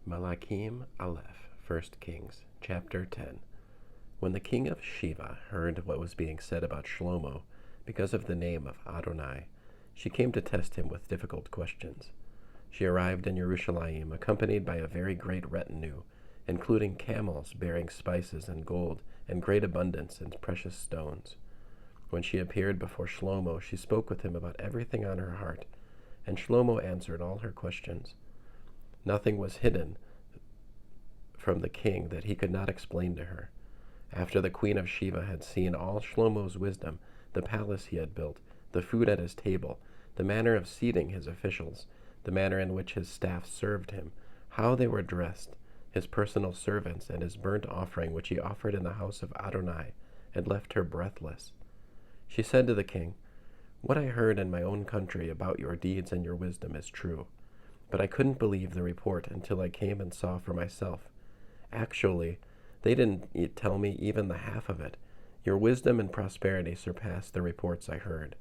Malachim Alef, 1 Kings, chapter 10. When the king of Sheba heard what was being said about Shlomo, because of the name of Adonai, she came to test him with difficult questions. She arrived in Jerusalem accompanied by a very great retinue, including camels bearing spices and gold and great abundance and precious stones. When she appeared before Shlomo, she spoke with him about everything on her heart, and Shlomo answered all her questions. Nothing was hidden from the king that he could not explain to her. After the queen of Sheba had seen all Shlomo's wisdom, the palace he had built, the food at his table, the manner of seating his officials, the manner in which his staff served him, how they were dressed, his personal servants, and his burnt offering which he offered in the house of Adonai, and left her breathless. She said to the king, "What I heard in my own country about your deeds and your wisdom is true. But I couldn't believe the report until I came and saw for myself. Actually, they didn't tell me even the half of it. Your wisdom and prosperity surpassed the reports I heard.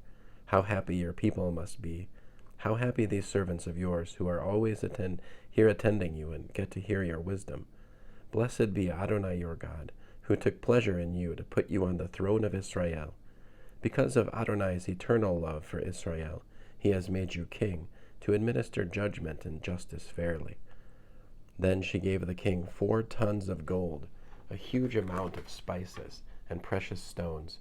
How happy your people must be. How happy these servants of yours who are always here attending you and get to hear your wisdom. Blessed be Adonai your God, who took pleasure in you to put you on the throne of Israel. Because of Adonai's eternal love for Israel, he has made you king, to administer judgment and justice fairly." Then she gave the king 4 tons of gold, a huge amount of spices and precious stones.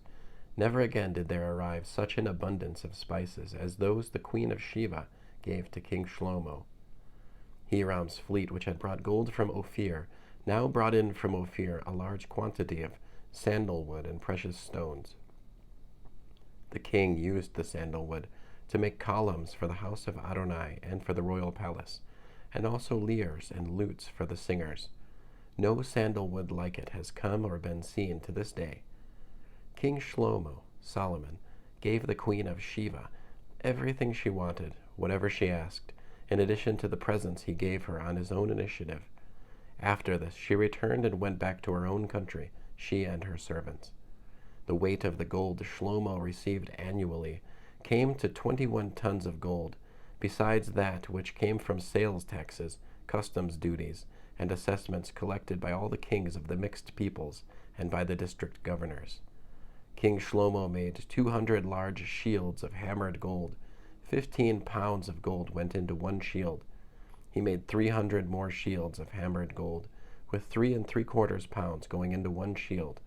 Never again did there arrive such an abundance of spices as those the queen of Sheba gave to King Shlomo. Hiram's fleet, which had brought gold from Ophir, now brought in from Ophir a large quantity of sandalwood and precious stones. The king used the sandalwood to make columns for the house of Adonai and for the royal palace, and also lyres and lutes for the singers. No sandalwood like it has come or been seen to this day. King Shlomo, Solomon, gave the queen of Sheba everything she wanted, whatever she asked, in addition to the presents he gave her on his own initiative. After this, she returned and went back to her own country, she and her servants. The weight of the gold Shlomo received annually came to 21 tons of gold, besides that which came from sales taxes, customs duties, and assessments collected by all the kings of the mixed peoples and by the district governors. King Shlomo made 200 large shields of hammered gold. 15 pounds of gold went into one shield. He made 300 more shields of hammered gold, with 3 3/4 pounds going into one shield.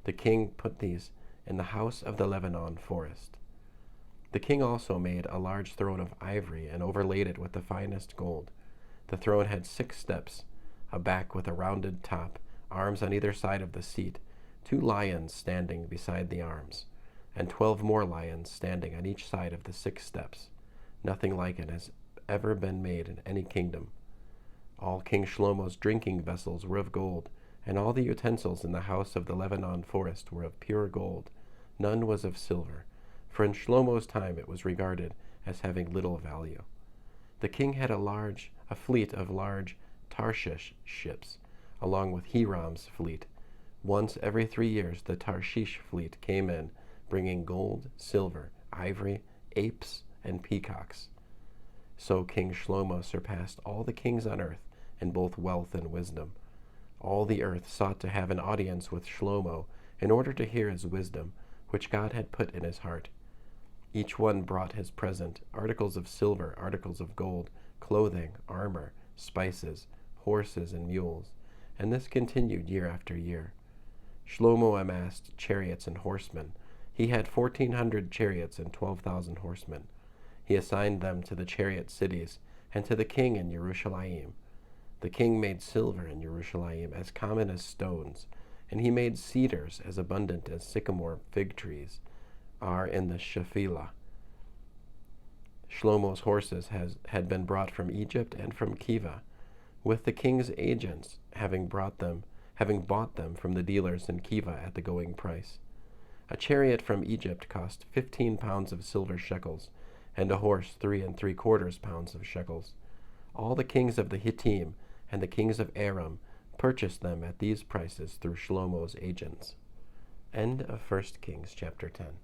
The king put these in the house of the Lebanon forest. The king also made a large throne of ivory and overlaid it with the finest gold. The throne had 6 steps, a back with a rounded top, arms on either side of the seat, 2 lions standing beside the arms, and 12 more lions standing on each side of the 6 steps. Nothing like it has ever been made in any kingdom. All King Shlomo's drinking vessels were of gold, and all the utensils in the house of the Lebanon forest were of pure gold. None was of silver, for in Shlomo's time it was regarded as having little value. The king had a fleet of large Tarshish ships, along with Hiram's fleet. Once every 3 years the Tarshish fleet came in, bringing gold, silver, ivory, apes, and peacocks. So King Shlomo surpassed all the kings on earth in both wealth and wisdom. All the earth sought to have an audience with Shlomo in order to hear his wisdom, which God had put in his heart. Each one brought his present, articles of silver, articles of gold, clothing, armor, spices, horses, and mules, and this continued year after year. Shlomo amassed chariots and horsemen. He had 1,400 chariots and 12,000 horsemen. He assigned them to the chariot cities and to the king in Jerusalem. The king made silver in Jerusalem as common as stones, and he made cedars as abundant as sycamore fig trees are in the Shephelah. Shlomo's horses had been brought from Egypt and from Kiva, with the king's agents having bought them from the dealers in Kiva at the going price. A chariot from Egypt cost 15 pounds of silver shekels, and a horse 3 3/4 pounds of shekels. All the kings of the Hittim and the kings of Aram purchased them at these prices through Shlomo's agents. End of 1 Kings chapter 10.